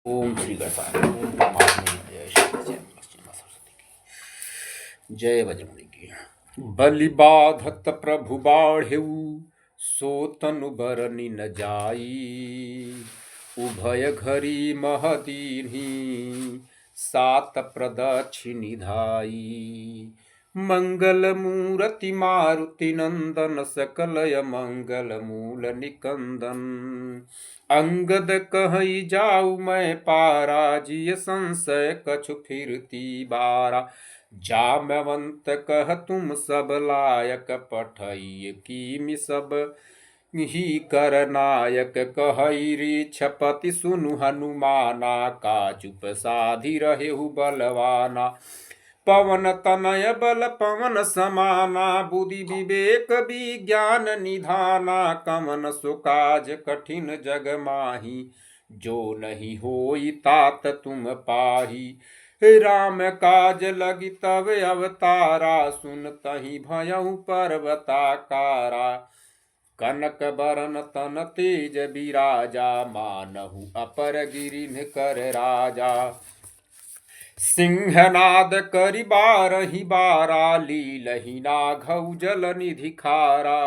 ओम श्री गणेशाय नमः। ओम परमात्मा जय श्री जय नमः सरस्वती की जय बजरंगी की। बलि बाधत प्रभु बाढ़ेऊ सो तनु बरनि न जाई। उभय घरी महदीन्ही सात प्रदक्षिणी धाई। मंगल मूर्ति मारुति नंदन सकलय मंगल मूल निकंदन। अंगद कहई जाऊ मैं पारा जिय संशय कछु फिरती बारा। जामवंत कह तुम सब लायक पठई कीमि सब ही कर नायक। कहई रीछपति सुनु हनुमाना काचुप साधि रहेहु बलवाना। पवन तनय बल पवन समाना बुद्धि विवेक विज्ञान निधाना। कमन सुकाज कठिन जग माही जो नहीं होई तात तुम पाही। राम काज लगी तब अवतारा सुन तही भयउ पर्वताकारा। कनक बरन तन तेज बिराजा मानहु अपर गिरिन कर राजा। सिंहनाद करि बारहि बारा लीलहि नाघउ जल निधि खारा।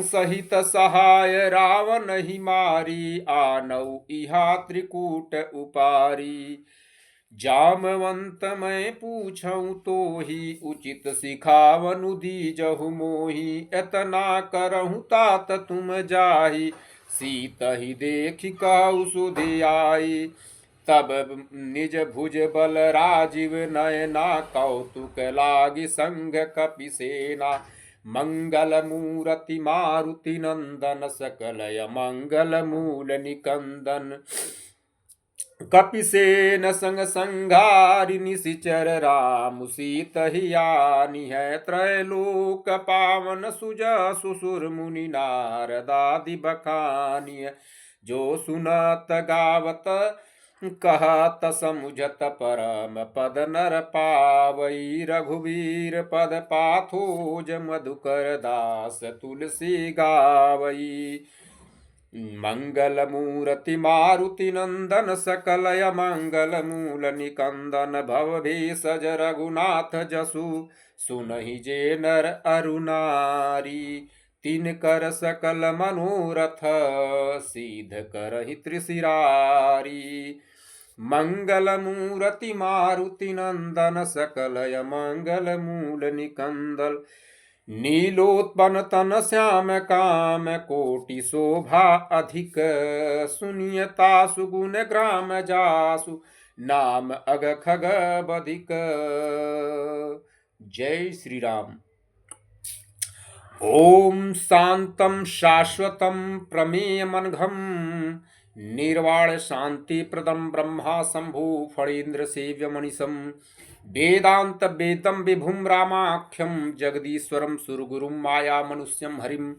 सहित सहाय रावण ही मारी आनऊ इहा त्रिकूट उपारी। जामवंत मैं पूछऊँ तो ही उचित सिखावनु दीजहु मोही। एतना करहु तात तुम जाहि सीत ही देखि कहु सुधि आई। तब निज भुज बल राजीव नयना कौतुक लागी संग कपि सेना। मंगल मूर्ति मारुति नंदन सकलय मंगल मूल निकंदन। कपिसेन संग संघारि निशिचर राम सीत हियानि है। त्रैलोक पावन सुजा सुसुर मुनि नारदादि बखानि। जो सुनत गावत कहत समुझत परम पद नर पावई। रघुवीर पद पाथोज मधुकर दास तुलसी गावई। मंगल मूर्ति मारुति नंदन सकलय मंगल मूल निकंदन। भव भेषज रघुनाथ जसु सुनहि जे नर अरु नारी। तीन कर सकल मनोरथ सीध करहि त्रिशिरारी। मंगल मूर्ति मारुति नंदन सकलय मंगल मूल निकंदन। नीलोत्पन तन श्याम काम कोटि शोभा अधिक। सुनियता सुगुण ग्राम जासु नाम अग खग बधिक। जय श्री राम। ओम शांतं शाश्वतं प्रमेयमनघं निर्वाण शांति प्रदम ब्रह्मा शंभु फणीन्द्र सेव्यमनिशं। वेदांत वेदम विभुम रामाख्यम जगदीश्वरम सुरगुरुम माया मनुष्यम हरिम।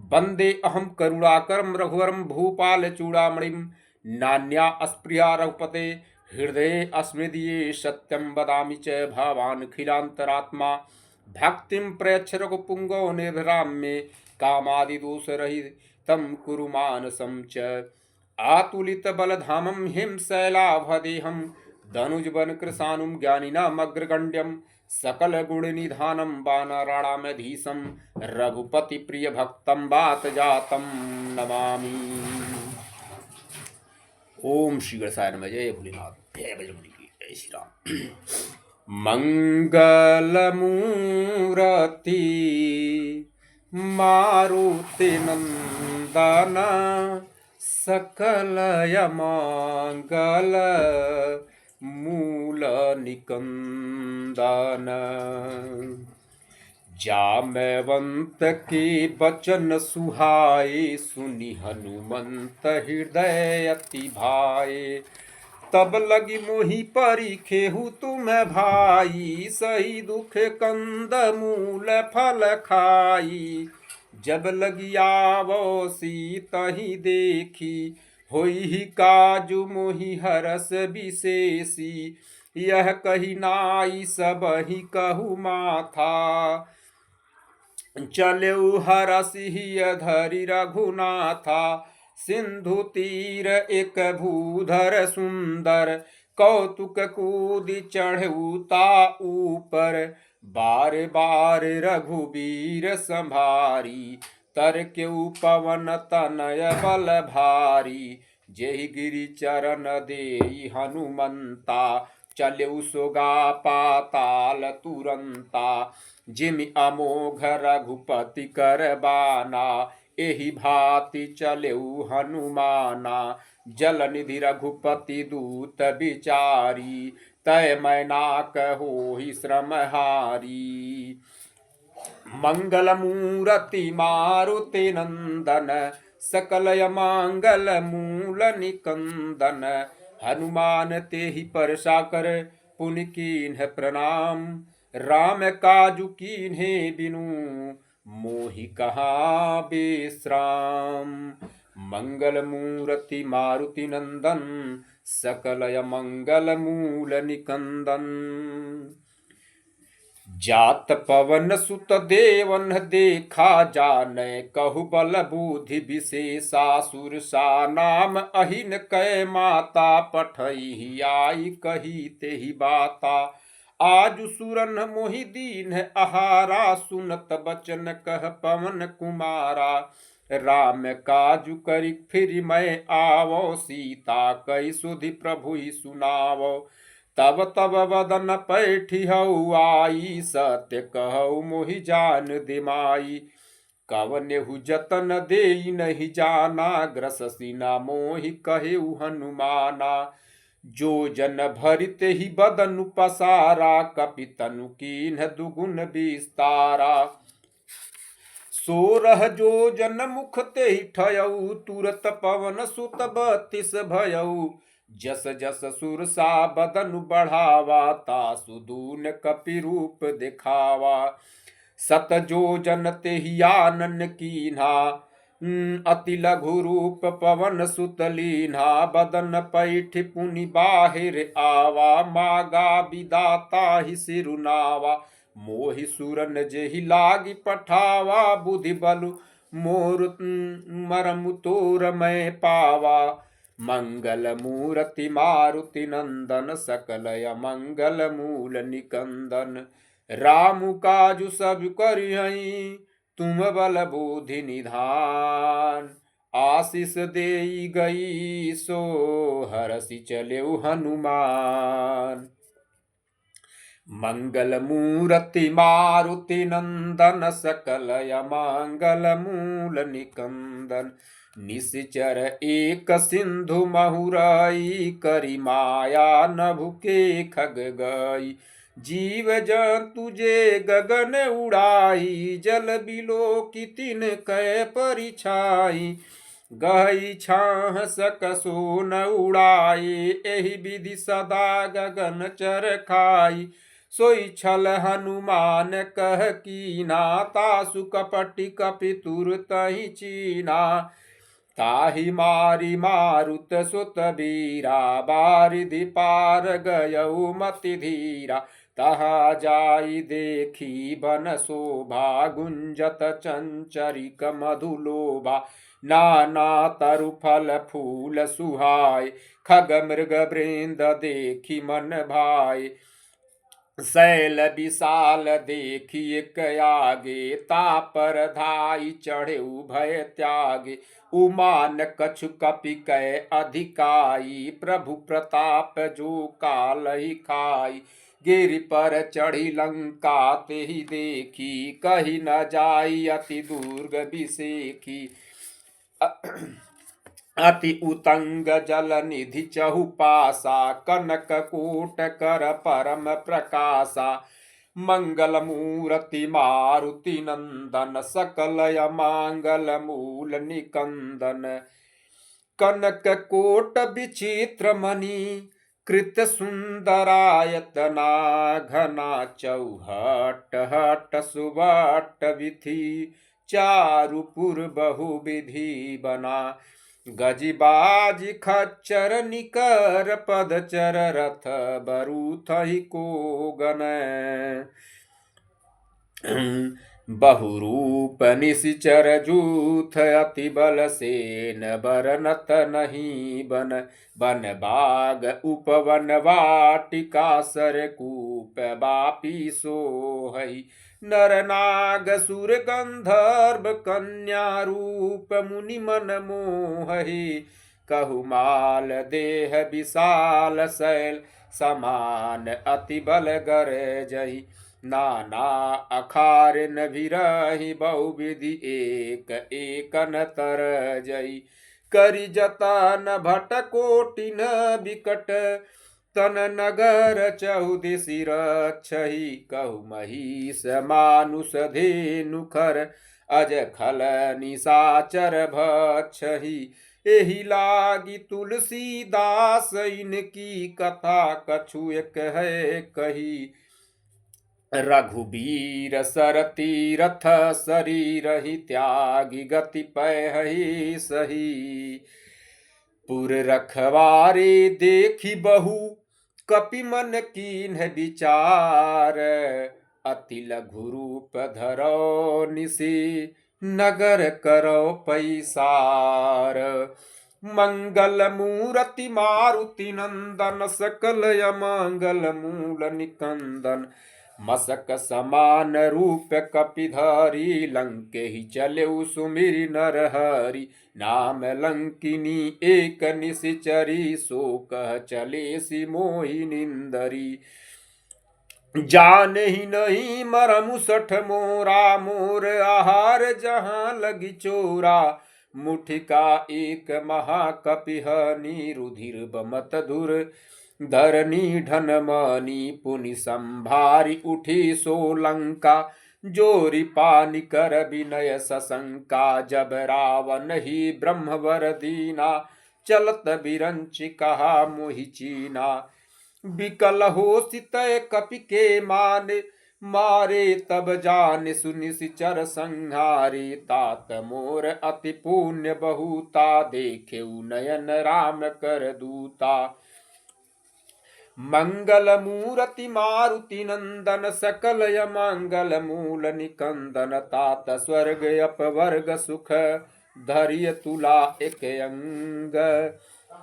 वंदे अहम करुणाकरम रघुवरम भूपाल चूड़ामणिम। नान्या अस्प्रिया रघुपते हृदये अस्मृदिये सत्यम वदामि च भावान् खिलांतरात्मा। भक्तिं प्रयच्छ रघुपुंगव निर्भराम्ये कामादिदोष रहितं कुरु मानसं च। आतुलित बलधामं हिमशैलाभदेहं धनुजवन कृशानुं ज्ञानिनामग्रगण्यं। सकल गुण निधानं वानराणामधीशं रघुपति प्रिय भक्तं वात जातं नमामि। ओम श्री गणेशाय नमः। जय भोलेनाथ जय बजरंगी की जय श्री राम। मंगल मूर्ति मारुति नंदन सकलय मंगल मूल निकंदन। जामवंत के बचन सुहाए सुनि हनुमंत हृदय अति भाए। तब लगी मोहि परिखेहु तुम भाई सही दुख कंद मूल फल खाई। जब लगी आवो सीतहि देखी होई ही काजु मोहि हरस विशेषी। यह कही नाई सब ही कहु माथा चलेउ हरसि धरि रघुनाथा। सिंधु तीर एक भूधर सुंदर, कौतुक कूदि चढ़उता ऊपर, बार बार रघुबीर संभारी, तर क्यों पवन तनय बल भारी, जेहि गिरि चरण देई हनुमंता, चलऊ सुगा पाताल तुरंता, जिमि अमोघ रघुपति कर बाना, एहि भांति चलऊ हनुमाना, जल निधि रघुपति दूत बिचारी, तय मैनाक होहि श्रम हारी। मंगल मूरति मारुति नंदन, सकल मंगल मूल निकंदन, हनुमान तेहि परसा कर पुनि कीन्ह प्रणाम, राम काजु कीन्हे बिनु मोहि कहा विश्राम। मंगल मूरति मारुति नंदन, सकल मंगल मूल निकंदन, जात पवन सुत देवन देखा जाने, कहु बल बुद्धि विशेषा सुरसा, नाम अहिन कै माता पठई आई, कही तेहि बाता, आज सुरन मोहि दीन आहारा, सुनत बचन कह पवन कुमारा, राम काजु करि फिर मैं आवो, सीता कई सुधि प्रभु ही सुनावो, तब तब वदन पैठिहउ आई, सत्य कहु मोहि जान दिमाई, कवनेहु जतन देई नहीं जाना, ग्रससी न मोहि कहेउ हनुमाना, जो जन भरित ही बदनु पसारा, कपि तनु कीन्ह दुगुन विस्तारा, सोरह जो जन मुख ते ठयऊ, तुरत पवन सुत 32 भयऊ, जस जस सुरसा बदनु बढ़ावा, तासु दून कपि रूप दिखावा, सत जो जन तेहि आनन कीन्हा, अति लघु रूप पवन सुत लीन्हा, बदन पैठ पुनि बाहिर आवा, मागा विदाता ही सिरुनावा, मोहि सुरन जेहि लागी पठावा, बुद्धि बलु मोर मरमु तोर मैं पावा, मंगल मूरति मारुति नंदन, सकल मंगल मूल निकंदन, रामु काजु सब करिहई, तुम बल बुद्धि निधान, आशीष देई गई सो हरसि चलेउ हनुमान। मंगल मूरति मारुति नंदन, सकल मंगल मूल निकंदन, निश्चर एक सिंधु महुराई, करी माया नभु के खग गई, जीव जंतु जे गगन उड़ाई, जल बिलो की तिन कै परिछाई, गई छाह सकसो न उड़ाई, एहि विधि सदा गगन चर खाई, सोई छल हनुमान कह कीना, तासु कपटि कपि तुरतहि चीना, ताहि मारी मारुत सुत बीरा, बारिधि पार गयऊ मति धीरा, तहा जाई देखी बन शोभा, गुंजत चंचरिक मधुलोभा, नाना तरु फल फूल सुहाय, खग मृग वृंद देखी मन भाई, शैल विशाल देखी एक आगे, तापर धाई चढ़े भय त्यागे, उमान कछु कपि कै अधिकाई, प्रभु प्रताप जो काल ही खाई, गिरि पर चढ़ी लंका तेहि देखी, कही न जाई अति दुर्ग बिसेखी, अति उतंग जल निधि चहुपासा, कनक कोट कर परम प्रकाशा, मंगल मूरति मारुति नंदन, सकल मंगल मूल निकंदन, कनक कोट विचित्र मणि, कृत सुंदरायतना, घना चौहट हट सुबट विधि, चारुपुर बहुविधि बना, गजिबाज खच्चर निकर पदचर, रथ बरूथहि को गन, बहुरूप निशिचर जूथ अति बल सेन बरनत नहीं बन। बन बाग उपवन वाटिका सरकूप बापी सोहई। नर नाग सुर गंधर्व कन्या रूप मुनि मन मोहहि। कहुमाल देह विशाल शैल समान अति बल गरजहि। नाना अखार न विरहि बहुविधि एक एकन तरजई। करि जतन भट कोटिन बिकट तन नगर चौदिसि रक्षहि। कहु महिष मानुष धेनु खर अज खल निशाचर भक्षहि। एहि लागी तुलसीदास इनकी कथा कछु एक है कही। रघुबीर सर तीरथ शरीर ही त्यागी गति पै सही। पुर रखवारे देखी बहु कपि मन कीन्ह विचार। अति लघु रूप धरो निशि नगर करो पैसार। मंगल मूर्ति मारुति नंदन सकल अमंगल मूल निकंदन। मसक समान रूप कपिधारी लंके ही चले सुमिरि नरहरि। नाम लंकिनी एक निशिचरी सो कह चले सी मोहि निंदरी। जान ही नहीं मरमु सठ मोरा मोर आहार जहाँ लगी चोरा। मुठिका एक महाकपिहनी रुधिर बमत धुर। धरनी ढन मनी पुनि संभारी उठी सोलंका। जोरी पानी कर विनय सशंका। जब रावण ही ब्रह्मवर दीना चलत बिरंच कहा मोहि चीना। विकल हो सितय कपि के माने मारे तब जान सुनिश्चर संहारे। तात मोर अति पुण्य बहुता देखे नयन राम कर दूता। मंगल मूर्ति मारुति नंदन सकल मंगल मूल निकंदन। तात स्वर्ग अपवर्ग सुख धैर्य तुला एक अंग।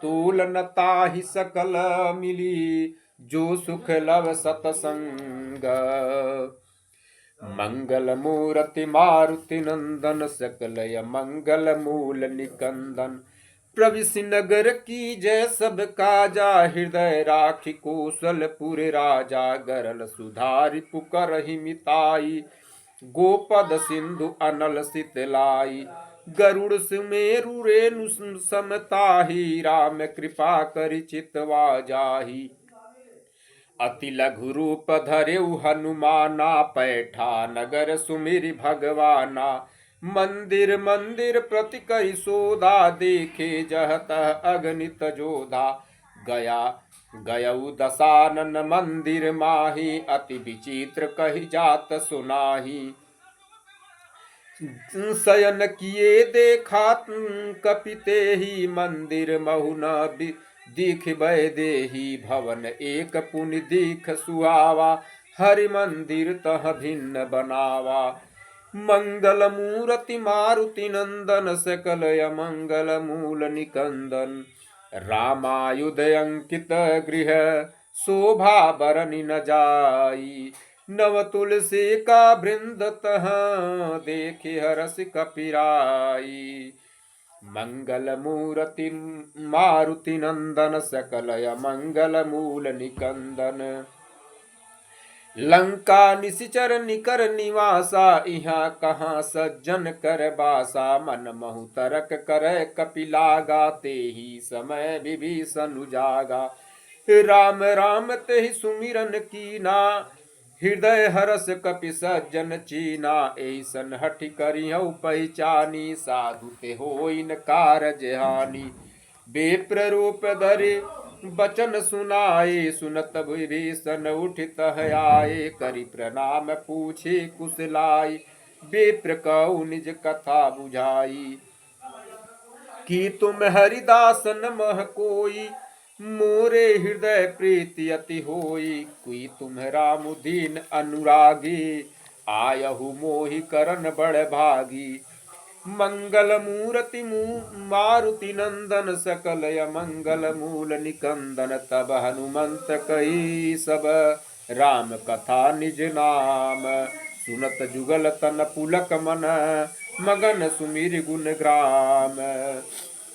तुलन ताहि सकल मिली जो सुख लव सतसंग। मंगल मूर्ति मारुति नंदन सकल मंगल मूल निकंदन। प्रविशि नगर की जय सब काजा हृदय राखी कौशलपुर राजा। गरल सुधारि पुकरहि मिताई गोपद सिंधु अनल सितलाई। गरुड़ सुमेरु रेणु समताही राम कृपा करि चितवा जाही। अति लघु रूप धरेउ हनुमाना पैठा नगर सुमिरि भगवाना। मंदिर मंदिर प्रति करि सोधा देखे जहत अगणित जोधा। गया गयउ दशानन मंदिर माही अति विचित्र कहि जात सुनाही। शयन किए देखा कपिते ही मंदिर महु न दीख भय देही। भवन एक पुनि दीख सुहावा हरि मंदिर तह भिन्न बनावा। मंगल मूर्ति मारुति नंदन सकल मंगल मूल निकंदन। रामायुध अंकित गृह शोभा बरनि न जाई। नव तुलसी का वृंद तह देखे हरस कपिराई। मंगल मूर्ति मारुति नंदन सकल मंगल मूल निकंदन। लंका निशिचर निकर निवासा इहाँ कहाँ सज्जन कर बासा। मन महु तरक करे कपिलागा ते ही समय विभीषण उजागा। राम राम ते ही सुमिरन कीना हृदय हरस कपि सज्जन चीना। ऐसन हठि करिहउ पहचानी साधु ते होइन कारज हानि। बेप्र रूप धरे बचन सुनाए सुनत विभीषण उठित आए। करि प्रणाम पूछे कुशलाई बेप्र कहु निज कथा बुझाई। कि तुम हरिदासन मह कोई मोरे हृदय प्रीति अति होई। कोई तुम राम दीन अनुरागी आयहु मोहि करन बड़ भागी। मंगल मूर्ति मारुति नंदन सकल मंगल मूल निकंदन। तब हनुमंत कही सब राम कथा निज नाम। सुनत जुगल तन पुलक मन मगन सुमिर गुण ग्राम।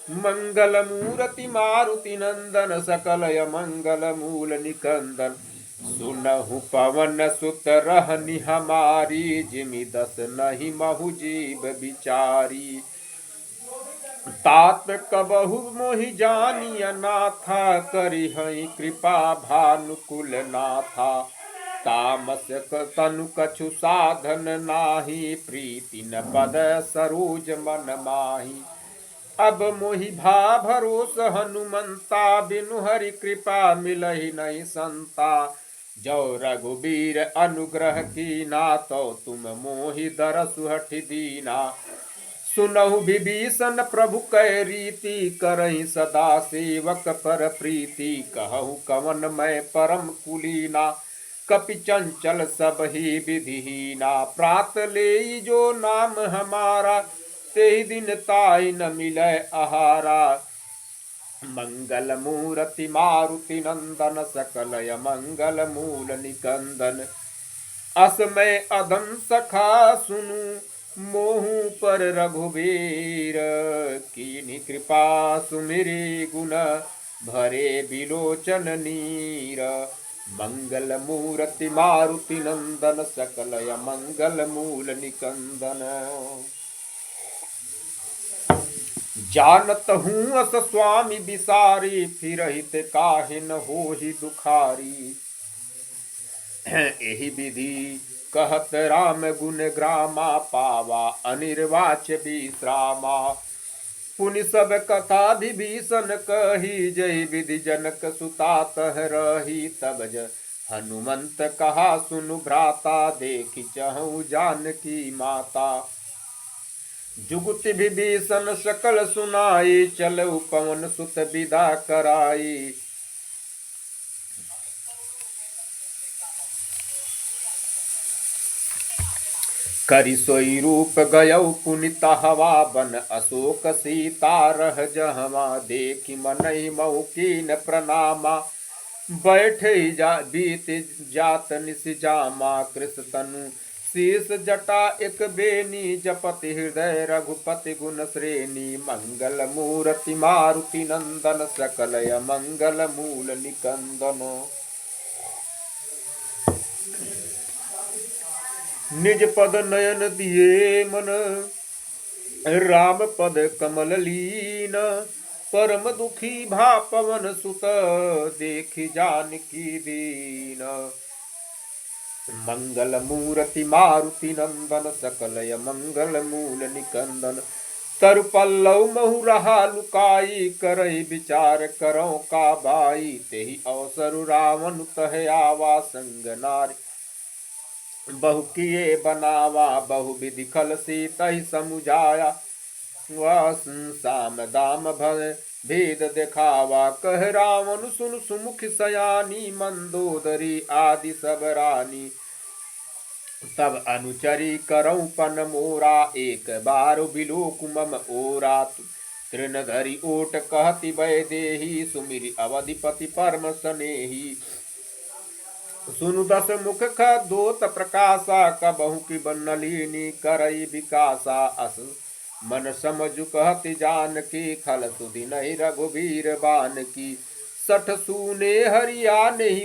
मंगल मूर्ति मारुति नंदन सकल मंगल मूल निकंदन। सुनहु पवन सुत रहनि हमारी। जिमि दस नहीं महु जीव बिचारी। तात कबहु मोहि जानिय नाथा। करिहहि कृपा भानुकुल नाथा। तामस तनु कछु साधन नाही। प्रीति न पद सरोज मन माही। अब मोहि भा भरोस हनुमंता। बिनु हरि कृपा मिलहि नहीं संता। जो रघुबीर अनुग्रह कीना। तो तुम मोहि दरसु हठि दीना। सुनहु विभीषण प्रभु कै रीति। करहि सदा सेवक पर प्रीति। कहु कवन मैं परम कुलीना। कपि चंचल सब ही विधिहीना। प्रात ले जो नाम हमारा। तेहि दिन ताहि न मिलै आहारा। मंगल मूर्ति मारुति नंदन सकल मंगल मूल निकंदन। असमय अधम सखा सुनु मोहु पर रघुबीर। कीन्ही कृपा सुमिरि गुण भरे बिलोचन नीर। मंगल मूर्ति मारुति नंदन सकल मंगल मूल निकंदन। जानत हूँ अस स्वामी बिसारी। फिरहित काहे न होहि दुखारी। एहि विधि कहत राम गुण ग्रामा। पावा अनिर्वाच्य विश्रामा। पुनि सब कथा विभीषण कही। जय विधि जनक सुता तह रही। तब हनुमंत कहा सुनु भ्राता। देखि चहु जानकी माता। जुगति विभीषण सकल सुनाई। चलऊ पवन सुत विदा कराई। करि सोई रूप गयौ पुनि तहवा। बन अशोक सीता रह जहवा। देखि मनहि महु कीन प्रणामा। बैठे बीत जात निस जामा। कृष तनु शीस जटा एक बेनी। जपति हृदय रघुपति गुण श्रेणी। मंगल मूर्ति मारुति नंदन सकल मंगल मूल निकंदन। निज पद नयन दिए मन। राम पद कमल लीन। परम दुखी भा पवन सुत। देखि जानकी दीन। मंगल मूर्ति मारुति नंदन सकल मंगल मूल निकंदन। तरु पल्लव महु रहा लुकाई। करहि विचार करौ का बाई। तेहि अवसर रावण तह आवा। संग नारी बहु किए बनावा। बहु विधि खल सीतहि समुझाया। साम दाम भर भेद दिखावा। कह रावण सुन सुमुख सयानी। मंदोदरी आदि सब रानी। तब अनुचरी करऊं पन मोरा। एक बार बिलोक मम ओरा। तृण धरि ओट कहति वैदेही। सुमिरि अवधिपति परम स्नेही। सुनु दस मुख खदोत प्रकाशा। कबहु की नलिनी करई विकासा। अस मन समझु कहति जानकी। खल सुधि नहीं रघुबीर बान की। सठ सूने हरिया नहीं